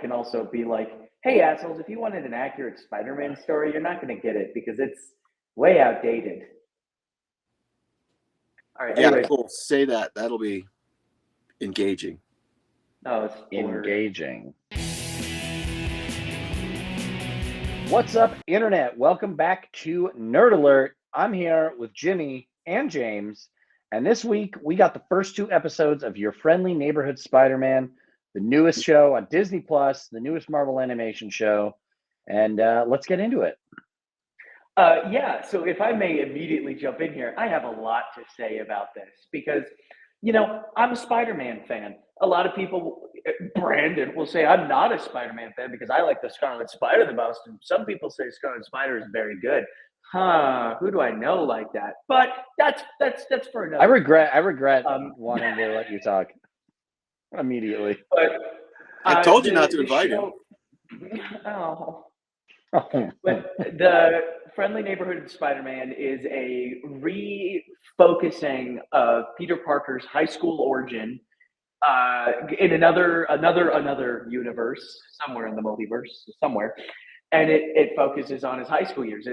can also be like, hey, assholes, if you wanted an accurate Spider-Man story, you're not going to get it because it's way outdated. All right, Yeah, anyway. cool. Say that. That'll be engaging. Oh, it's engaging. What's up, Internet? Welcome back to Nerd Alert. I'm here with Jimmy and James, and this week we got the first 2 episodes of Your Friendly Neighborhood Spider-Man, the newest show on Disney Plus, the newest Marvel animation show, and let's get into it. Yeah, so if I may immediately jump in here, I have a lot to say about this because, I'm a Spider-Man fan. A lot of people, Brandon, will say I'm not a Spider-Man fan because I like the Scarlet Spider the most, and some people say Scarlet Spider is very good. Who do I know like that? But that's for another. I regret wanting to let you talk immediately. But I told you not to invite him. Oh. But the Friendly Neighborhood Spider-Man is a refocusing of Peter Parker's high school origin in another universe, somewhere in the multiverse, somewhere, and it focuses on his high school years.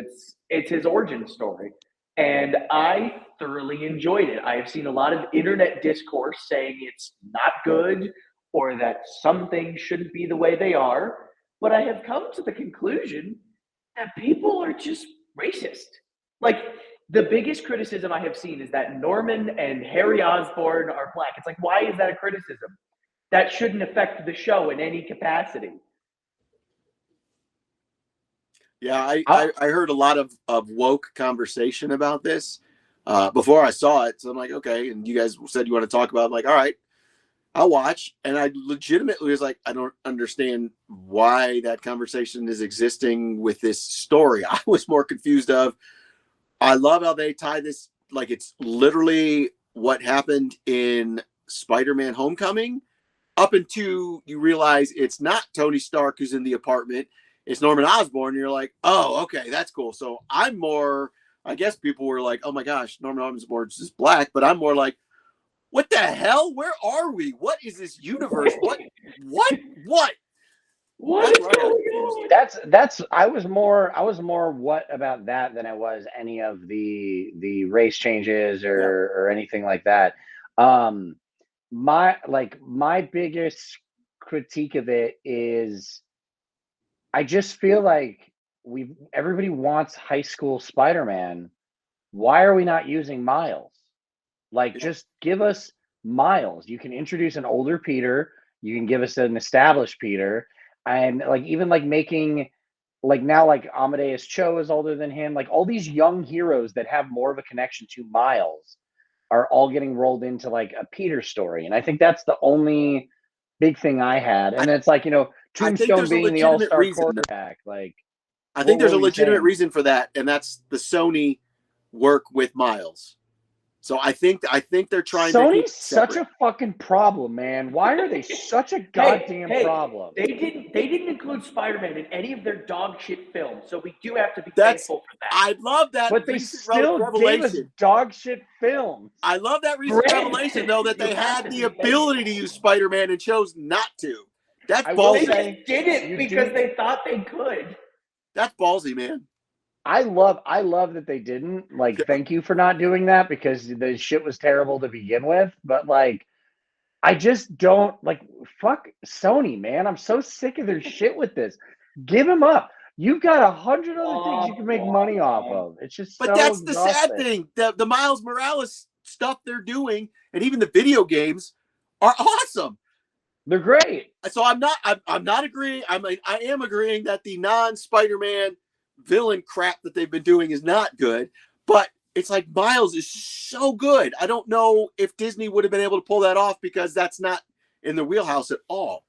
It's his origin story, and I thoroughly enjoyed it. I have seen a lot of internet discourse saying it's not good or that some things shouldn't be the way they are. But I have come to the conclusion that people are just racist. Like, the biggest criticism I have seen is that Norman and Harry Osborn are black. It's like, why is that a criticism? That shouldn't affect the show in any capacity. Yeah, I heard a lot of woke conversation about this before I saw it. So I'm like, okay. And you guys said you want to talk about it. I'm like, all right, I'll watch. And I legitimately was like, I don't understand why that conversation is existing with this story. I was more confused of, I love how they tie this, like it's literally what happened in Spider-Man Homecoming up until you realize it's not Tony Stark who's in the apartment. It's Norman Osborn. And you're like, oh, okay, that's cool. So I'm more, I guess people were like, oh my gosh, Norman Osborn is black. But I'm more like, what the hell? Where are we? What is this universe? What? What is going on? That's I was more what about that than I was any of the race changes or anything like that. My biggest critique of it is I just feel like everybody wants high school Spider-Man. Why are we not using Miles? Like, just give us Miles. You can introduce an older Peter. You can give us an established Peter. And even making now Amadeus Cho is older than him. Like, all these young heroes that have more of a connection to Miles are all getting rolled into like a Peter story. And I think that's the only big thing I had. And it's Tombstone being the all-star quarterback. Like, I think there's a legitimate reason for that, and that's the Sony work with Miles. So I think they're trying Sony's to keep such a fucking problem, man. Why are they such a goddamn problem? They didn't include Spider-Man in any of their dog shit films, so we do have to be thankful for that. I love that. But they still gave us dog shit films. I love that recent revelation, though, that they had the ability to use Spider-Man and chose not to. That's ballsy. They did it because they thought they could. That's ballsy, man. I love that they didn't. Like, thank you for not doing that because the shit was terrible to begin with. But I just don't fuck Sony, man. I'm so sick of their shit with this. Give them up. You've got 100 other things you can make money off of. It's just but that's the sad thing. The Miles Morales stuff they're doing, and even the video games are awesome. They're great. So I'm not agreeing. I am agreeing that the non-Spider-Man villain crap that they've been doing is not good, but it's like Miles is so good. I don't know if Disney would have been able to pull that off because that's not in the wheelhouse at all.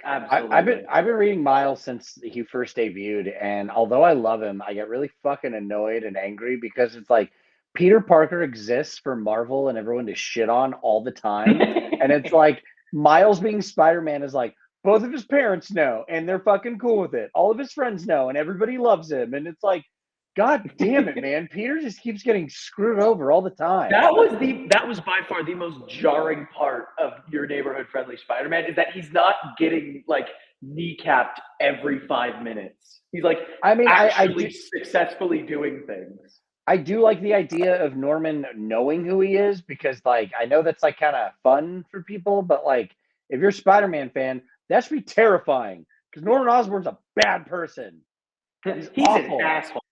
Absolutely. I've been reading Miles since he first debuted, and although I love him, I get really fucking annoyed and angry because it's like Peter Parker exists for Marvel and everyone to shit on all the time, and it's like Miles being Spider-Man is like, both of his parents know, and they're fucking cool with it. All of his friends know, and everybody loves him. And it's like, God damn it, man. Peter just keeps getting screwed over all the time. That was by far the most jarring part of Your Neighborhood Friendly Spider-Man is that he's not getting kneecapped every 5 minutes. He's like I mean, actually successfully doing things. I do like the idea of Norman knowing who he is because, like, I know that's like kind of fun for people, but like, if you're a Spider-Man fan, that should be terrifying because Norman Osborn's a bad person. He's awful. an asshole.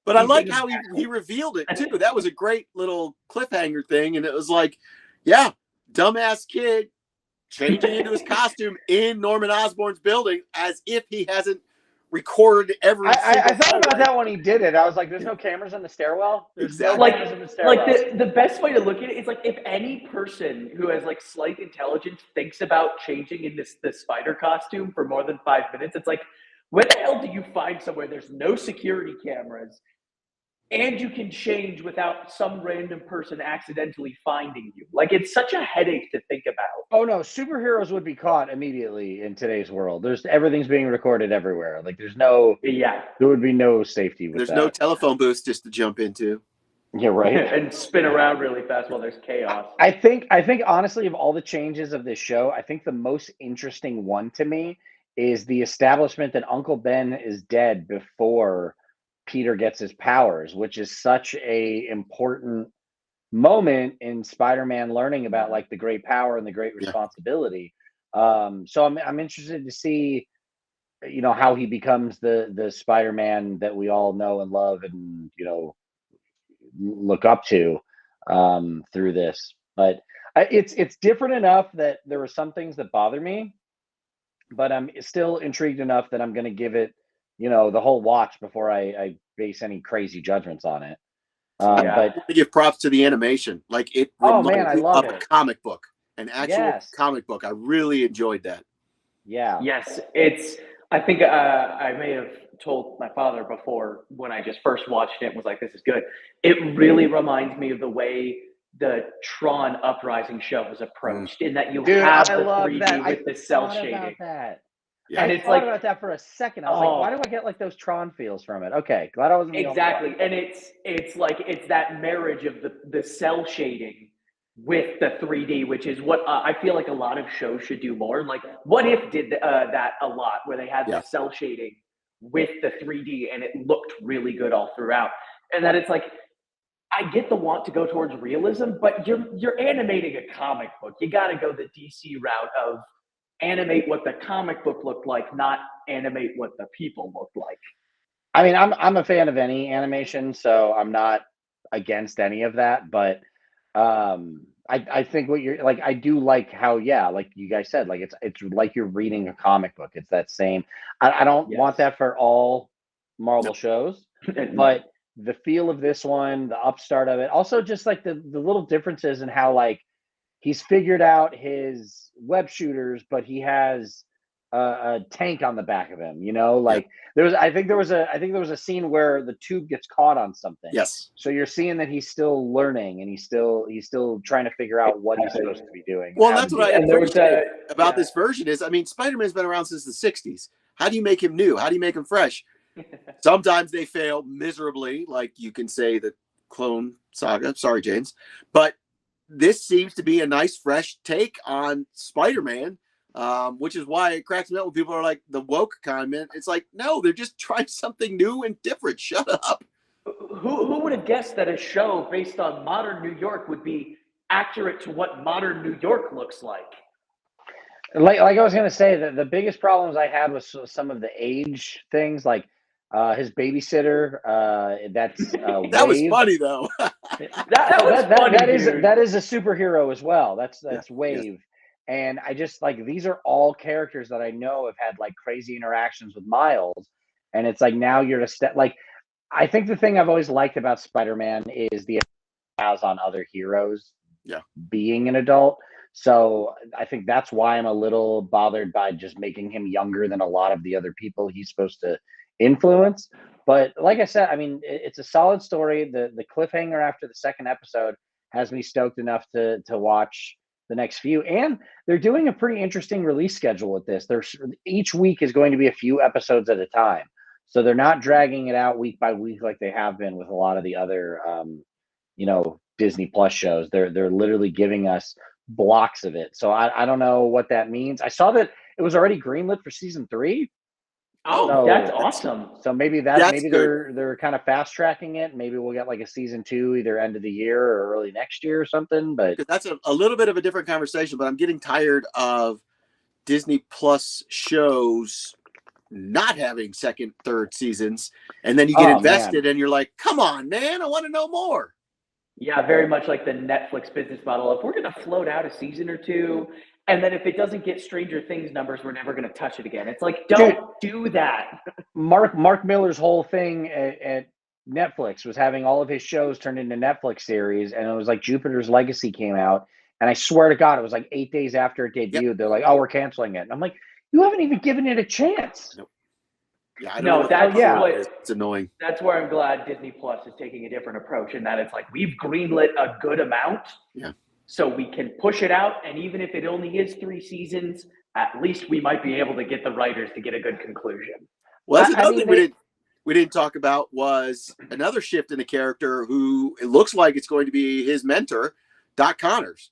But I like how he revealed it too. That was a great little cliffhanger thing, and it was like, yeah, dumbass kid changing into his costume in Norman Osborn's building as if he hasn't recorded every I thought about that when he did it. I was like, there's no cameras in the stairwell. There's exactly. no cameras in the stairwell. Like the best way to look at it is like if any person who has like slight intelligence thinks about changing in this spider costume for more than 5 minutes, it's like, when the hell do you find somewhere there's no security cameras and you can change without some random person accidentally finding you? Like, it's such a headache to think about. Oh no, superheroes would be caught immediately in today's world. Everything's being recorded everywhere. Like there would be no safety with There's that. no telephone booths just to jump into. Yeah, right. And spin around really fast while there's chaos. I think honestly, of all the changes of this show, I think the most interesting one to me is the establishment that Uncle Ben is dead before Peter gets his powers, which is such a important moment in Spider-Man learning about like the great power and the great responsibility. So I'm interested to see, how he becomes the Spider-Man that we all know and love and look up to through this. But it's different enough that there were some things that bother me, but I'm still intrigued enough that I'm going to give it, the whole watch before I base any crazy judgments on it. But to give props to the animation, like it reminds me of a comic book, an actual comic book. I really enjoyed that. Yeah. Yes, I think I may have told my father before when I just first watched it and was like, "This is good." It really reminds me of the way the Tron Uprising show was approached, in that you have the 3D with the cell shading. Yeah. And I thought about that for a second. I was like, why do I get like those Tron feels from it? Okay, glad I wasn't exactly. And it's that marriage of the cell shading with the 3D, which is what I feel like a lot of shows should do more. Like What If did that a lot, where they had the cell shading with the 3D and it looked really good all throughout. And that it's like, I get the want to go towards realism, but you're animating a comic book. You got to go the DC route of animate what the comic book looked like, not animate what the people looked like. I mean, I'm a fan of any animation, so I'm not against any of that. But I think what you're like, I do like how, like you guys said, like it's like you're reading a comic book. It's that same. I don't want that for all Marvel shows, but the feel of this one, the upstart of it, also just like the little differences in how like he's figured out his web shooters, but he has a tank on the back of him. Like I think there was a scene where the tube gets caught on something. Yes. So you're seeing that he's still learning and he's still trying to figure out what he's supposed to be doing. Well, that's what I appreciate about this version is, I mean, Spider-Man's been around since the 60s. How do you make him new? How do you make him fresh? Sometimes they fail miserably, like you can say the Clone Saga. Sorry, James. But this seems to be a nice, fresh take on Spider-Man, which is why it cracks me up when people are like the woke comment. It's like, no, they're just trying something new and different. Shut up. Who would have guessed that a show based on modern New York would be accurate to what modern New York looks like? Like I was going to say, that the biggest problems I had was some of the age things, like his babysitter. That's that was funny though. that was funny. That is a superhero as well. That's Wave. And I just like, these are all characters that I know have had like crazy interactions with Miles. And it's like, now you're a step, like, I think the thing I've always liked about Spider-Man is the has on other heroes being an adult. So I think that's why I'm a little bothered by just making him younger than a lot of the other people he's supposed to influence. But like I said, I mean, it's a solid story. The cliffhanger after the second episode has me stoked enough to watch the next few. And they're doing a pretty interesting release schedule with this. Each week is going to be a few episodes at a time. So they're not dragging it out week by week like they have been with a lot of the other Disney Plus shows. They're literally giving us blocks of it. So I don't know what that means. I saw that it was already greenlit for season 3. Oh, So that's awesome. So maybe That's maybe good. they're kind of fast tracking it. Maybe we'll get like a season 2 either end of the year or early next year or something. But Because that's a little bit of a different conversation, but I'm getting tired of Disney Plus shows not having second, third seasons, and then you get invested and you're like, come on, man, I want to know more. Yeah, very much like the Netflix business model. If we're going to float out a season or two, and then if it doesn't get Stranger Things numbers, we're never going to touch it again. It's like, don't do that. Mark Miller's whole thing at Netflix was having all of his shows turned into Netflix series, and it was like Jupiter's Legacy came out, and I swear to God, it was like 8 days after it debuted. Yep. They're like, "Oh, we're canceling it." And I'm like, "You haven't even given it a chance." Nope. Yeah, I don't know. It's annoying. That's where I'm glad Disney Plus is taking a different approach, in that it's like we've greenlit a good amount, so we can push it out, and even if it only is 3 seasons, at least we might be able to get the writers to get a good conclusion. Well, that's another thing we didn't talk about was another shift in a character who it looks like it's going to be his mentor, Doc Connors.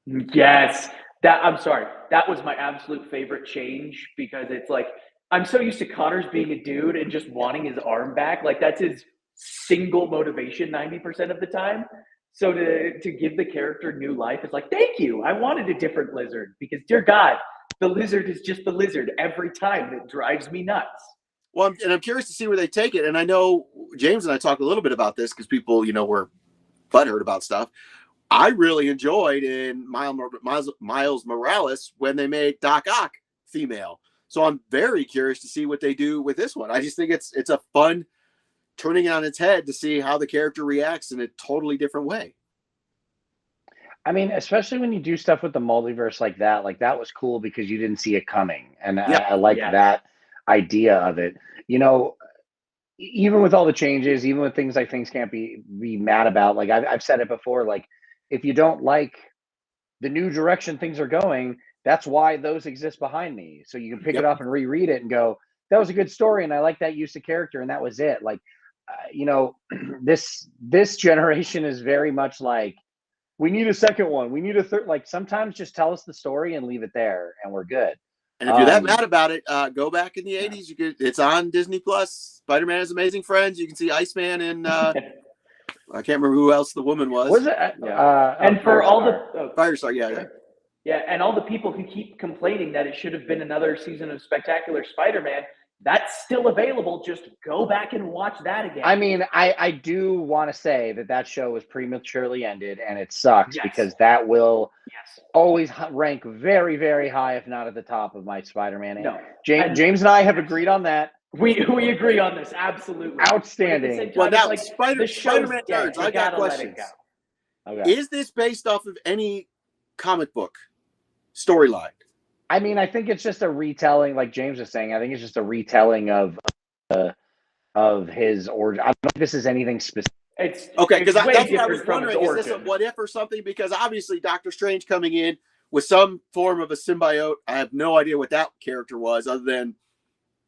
Yes, I'm sorry. That was my absolute favorite change, because it's like I'm so used to Connors being a dude and just wanting his arm back. Like that's his single motivation 90% of the time. So to give the character new life is like, thank you. I wanted a different lizard, because dear God, the lizard is just the lizard every time. It drives me nuts. Well, and I'm curious to see where they take it. And I know James and I talked a little bit about this because people, were butthurt about stuff. I really enjoyed in Miles Morales when they made Doc Ock female. So I'm very curious to see what they do with this one. I just think it's a fun turning it on its head to see how the character reacts in a totally different way. I mean, especially when you do stuff with the multiverse like that was cool because you didn't see it coming. And I like that idea of it. Even with all the changes, even with things like things can't be mad about, like I've said it before, like if you don't like the new direction things are going, that's why those exist behind me. So you can pick it up and reread it and go, that was a good story. And I like that use of character. And that was it. Like, this generation is very much like, we need a second one. We need a third. Like sometimes just tell us the story and leave it there and we're good. And if you're that mad about it, go back in the 80s. It's on Disney Plus. Spider-Man Has Amazing Friends. You can see Iceman and I can't remember who else the woman was. Was it? And for all the Firestar, yeah, and all the people who keep complaining that it should have been another season of Spectacular Spider-Man, that's still available. Just go back and watch that again. I mean, I do want to say that show was prematurely ended, and it sucks because that will always rank very, very high, if not at the top of my Spider-Man. No, James and I have agreed on that. We agree on this, absolutely. Outstanding. Well, now, like, Spider-Man nerds, I got questions. Okay. Is this based off of any comic book storyline? I mean, I think it's just a retelling, like James was saying. I think it's just a retelling of his origin. I don't know if this is anything specific. It's okay, because that's what I was from wondering. Is this a what if or something? Because obviously Doctor Strange coming in with some form of a symbiote. I have no idea what that character was other than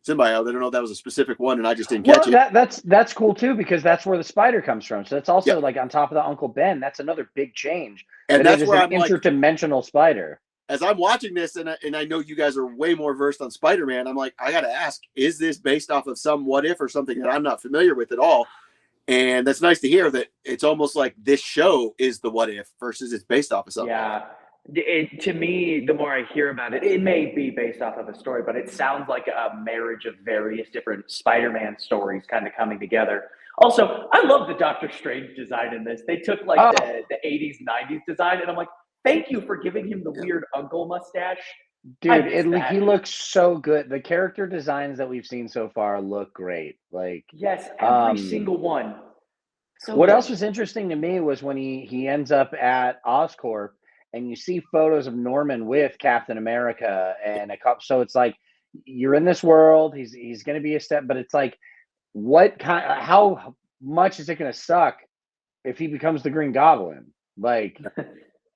symbiote. I don't know if that was a specific one, and I just didn't catch it. That's cool too, because that's where the spider comes from. So that's also like on top of the Uncle Ben. That's another big change. And that's where I'm interdimensional spider. As I'm watching this, and I know you guys are way more versed on Spider-Man, I'm like, I got to ask, is this based off of some what if or something that I'm not familiar with at all? And that's nice to hear that it's almost like this show is the what if versus it's based off of something. Yeah. To me, the more I hear about it, it may be based off of a story, but it sounds like a marriage of various different Spider-Man stories kind of coming together. Also, I love the Doctor Strange design in this. They took like the 80s, 90s design, and I'm like, thank you for giving him the weird uncle mustache. Dude, he looks so good. The character designs that we've seen so far look great. Like yes, every single one. So what else was interesting to me was when he ends up at Oscorp and you see photos of Norman with Captain America and a couple. So it's like you're in this world. He's going to be a step, but it's like how much is it going to suck if he becomes the Green Goblin? Like.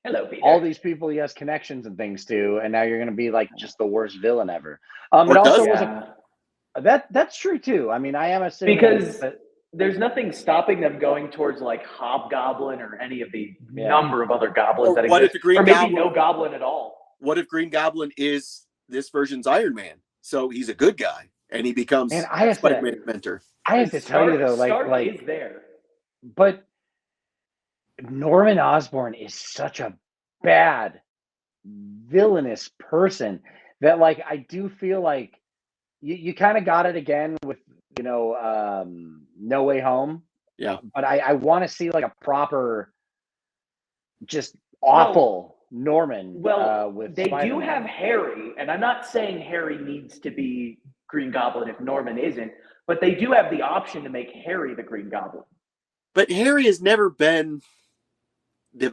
Hello, Peter. All these people he has connections and things to, and now you're going to be like just the worst villain ever. It also was that's true too. I mean, I am assuming because there's nothing stopping them going towards like Hobgoblin or any of the number of other goblins that exist, if the Green or maybe Goblin, no goblin at all. What if Green Goblin is this version's Iron Man, so he's a good guy, and he becomes And I have Spider-Man's to, mentor. I have to tell you though, Stark like, is there. but Norman Osborn is such a bad, villainous person that, like, I do feel like you kind of got it again with, No Way Home. Yeah. But I want to see like a proper, just awful Norman. With they do Spider-Man. have Harry, and I'm not saying Harry needs to be Green Goblin if Norman isn't, but they do have the option to make Harry the Green Goblin. But Harry has never been the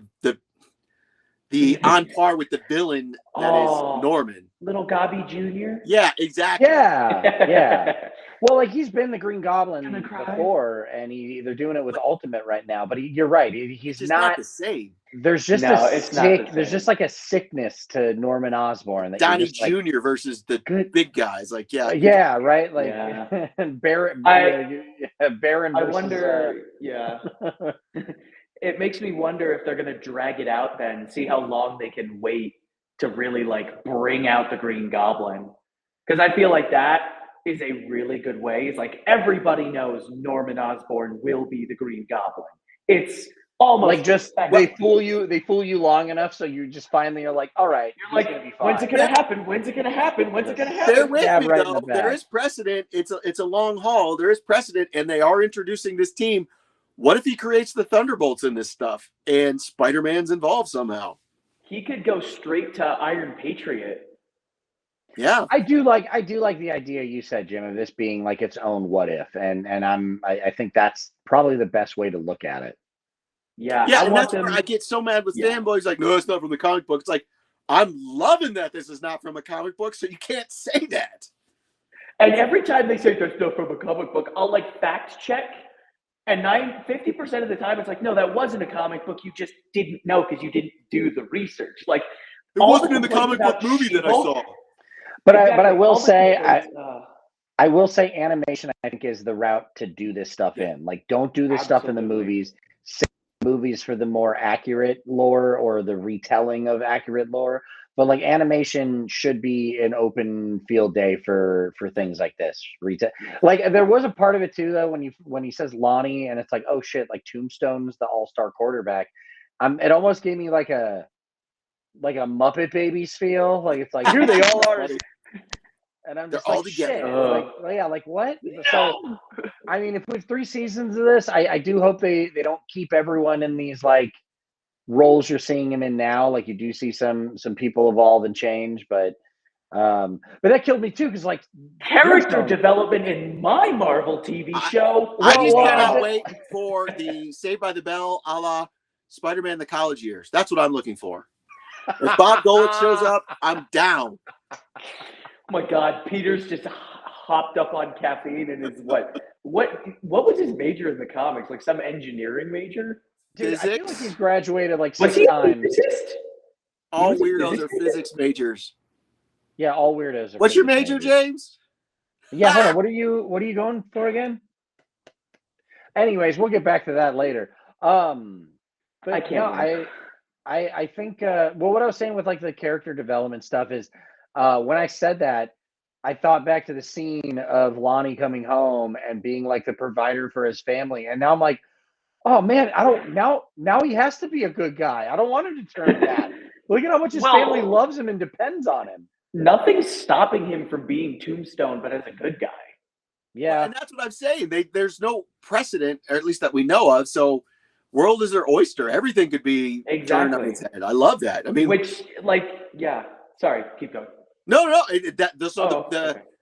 on par with the villain that is Norman. Little Gobby Jr. Yeah, exactly. Yeah. Well, like, he's been the Green Goblin before, and they're doing it with Ultimate right now. But you're right, he's just not the same. There's just there's just like a sickness to Norman Osborn that Donnie just, like, Jr. versus the big guys. Like, right. Like, Baron. Baron. I wonder. Yeah. It makes me wonder if they're going to drag it out then, see how long they can wait to really, like, bring out the Green Goblin. Because I feel like that is a really good way. It's like everybody knows Norman Osborn will be the Green Goblin. It's almost like, just they fool you long enough, so you just finally are like, all right, you're like, when's it gonna happen? When's it gonna happen? When's it gonna happen? They're with me though. There is precedent. It's a long haul. There is precedent, and they are introducing this team. What if he creates the Thunderbolts in this stuff, and Spider-Man's involved somehow? He could go straight to Iron Patriot. Yeah, I do like the idea you said, Jim, of this being like its own what if, and I think that's probably the best way to look at it. Yeah, and that's where I get so mad with fanboys. Like, no, it's not from the comic book. It's like, I'm loving that this is not from a comic book, so you can't say that. And every time they say that's not from a comic book, I'll, like, fact check. And 50% of the time, it's like, no, that wasn't a comic book. You just didn't know because you didn't do the research. Like, it wasn't in the comic book movie that I saw. But I will say, I will say, animation, I think, is the route to do this stuff in. Like, don't do this stuff in the movies. Save movies for the more accurate lore or the retelling of accurate lore. But, like, animation should be an open field day for things like this. Like, there was a part of it too, though, when he says Lonnie, and it's like, oh shit, like, Tombstone's the all-star quarterback. It almost gave me like a Muppet Babies feel. Like, it's like, here they all are, and I'm just all like, together. Shit. Like what? So, I mean, if we have 3 seasons of this, I do hope they don't keep everyone in these, like, roles you're seeing him in now. Like, you do see some people evolve and change, but that killed me too, because, like, character development in my Marvel TV show. I just cannot wait for the Saved by the Bell a la Spider-Man the college years. That's what I'm looking for. If Bob Golick shows up, I'm down. Oh my God, Peter's just hopped up on caffeine and is what was his major in the comics? Like some engineering major? Dude, I feel like he's graduated like 6 times. All weirdos are physics majors. Yeah, all weirdos are. What's your major, James? Yeah, hold on. What are you going for again? Anyways, we'll get back to that later. But I can't. I think what I was saying with, like, the character development stuff is when I said that, I thought back to the scene of Lonnie coming home and being, like, the provider for his family, and now I'm like, oh man, now he has to be a good guy. I don't want him to turn bad. Look at how much his family loves him and depends on him. Nothing's stopping him from being Tombstone, but as a good guy. Yeah, well, and that's what I'm saying. There's no precedent, or at least that we know of. So, world is their oyster. Everything could be turned on its head. I love that. I mean, sorry, keep going. No.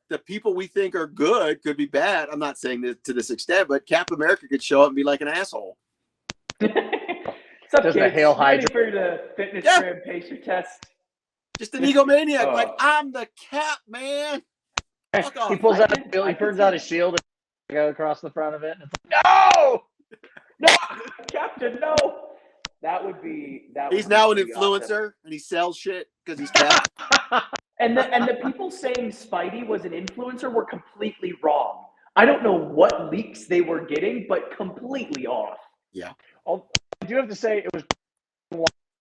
The people we think are good could be bad. I'm not saying this to this extent, but Cap America could show up and be like an asshole. What's up, Does kids? the Hail Hydra for the fitness gram pacer test? Just an egomaniac, like, I'm the Cap, man. Fuck off. He pulls out. He turns out his shield and go across the front of it. And it's like, no, Captain, no. That would be. He's now an influencer, and he sells shit because he's Cap. And the people saying Spidey was an influencer were completely wrong. I don't know what leaks they were getting, but completely off. Yeah. I do have to say, it was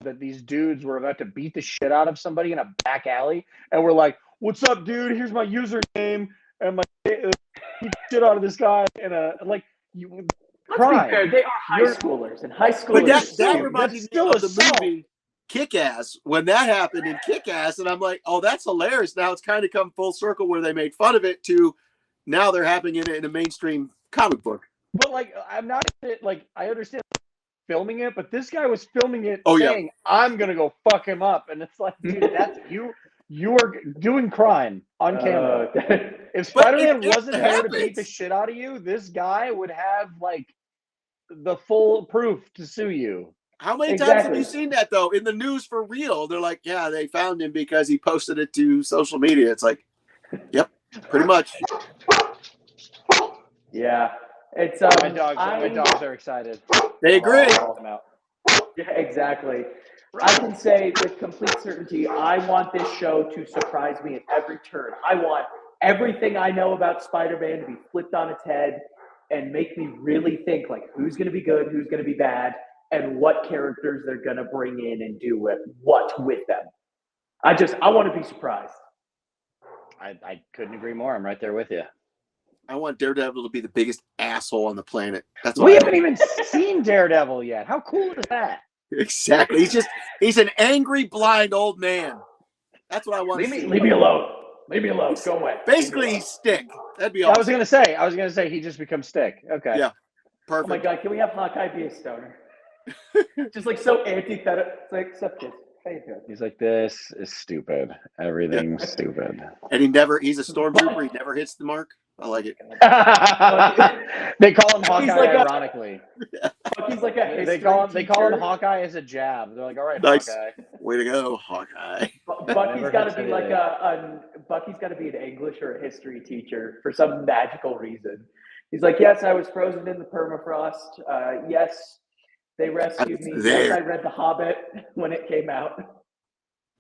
that these dudes were about to beat the shit out of somebody in a back alley, and we're like, "What's up, dude? Here's my username and my shit out of this guy." And like you, Let's crime. be fair, they are high schoolers, and high But schoolers. that reminded me still of the assault. movie Kick-Ass when that happened in Kick-Ass, and I'm like, oh, that's hilarious. Now it's kind of come full circle where they made fun of it to now they're happening in a mainstream comic book. But like, I'm not like I understand filming it, but this guy was filming it Oh, saying, "I'm gonna go fuck him up," and it's like, dude, that's you. You are doing crime on camera. If Spider-Man wasn't there to beat the shit out of you, this guy would have like the full proof to sue you. How many times have you seen that though in the news for real? They're like, yeah, they found him because he posted it to social media. It's like, yep, pretty much. Yeah, it's my dogs are excited. They agree. Yeah, exactly. I can say with complete certainty, I want this show to surprise me at every turn. I want everything I know about Spider-Man to be flipped on its head and make me really think like who's going to be good, who's going to be bad, and what characters they're going to bring in and do what with them. I want to be surprised. I couldn't agree more. I'm right there with you. I want Daredevil to be the biggest asshole on the planet. That's we haven't even seen Daredevil yet. How cool is that? Exactly. He's an angry, blind old man. That's what I want to see. Leave me alone. Leave me alone. Go away. Basically, he's Stick. That'd be awesome. I was gonna say he just becomes Stick. Okay. Yeah. Perfect. Oh my God, can we have Hawkeye be a stoner? Just like so antithetical. It's like, sup kids. How you doing? He's like, this is stupid. Everything's stupid. And he's a stormtrooper. He never hits the mark. I like it. They call him Hawkeye ironically. He's like a they call him Hawkeye as a jab. They're like, all right, nice. Hawkeye. Way to go, Hawkeye. Bucky's got to be like Bucky's got to be an English or a history teacher for some magical reason. He's like, yes, I was frozen in the permafrost. Yes, they rescued me. Yes, I read The Hobbit when it came out.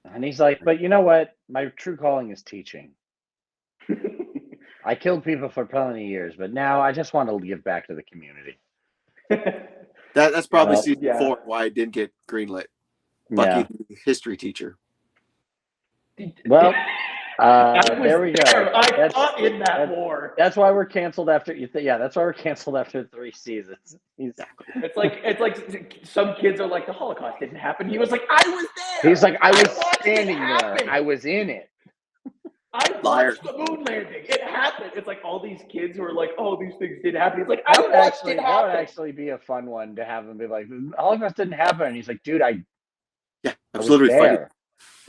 And he's like, but you know what? My true calling is teaching. I killed people for plenty of years, but now I just want to give back to the community. That's probably season 4 why I didn't get greenlit. Bucky, the history teacher. Well, there we go. I fought in that war. That's why we're canceled after. That's why we're canceled after 3 seasons. Exactly. It's like some kids are like the Holocaust didn't happen. He was like, I was there. He's like, I was standing there. I was in it. I watched the moon landing. It happened. It's like all these kids who are like, oh, these things didn't happen. It's like, I watched it happen. That would actually be a fun one to have him be like, Holocaust didn't happen. And he's like, dude, I was literally fighting.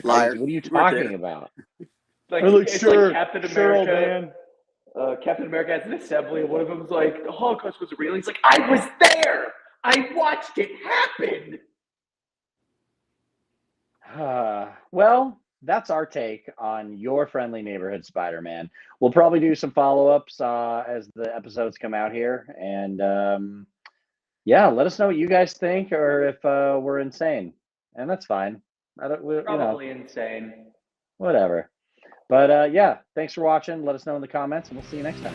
Liar. What are you talking about? Like, sure, like Captain America. Sure, old man. Captain America has an assembly, and one of them's like, the Holocaust was real. He's like, I was there. I watched it happen. Well, that's our take on your friendly neighborhood Spider-Man. We'll probably do some follow-ups as the episodes come out here. And let us know what you guys think or if we're insane. And that's fine. Probably insane. Whatever. But thanks for watching. Let us know in the comments, and we'll see you next time.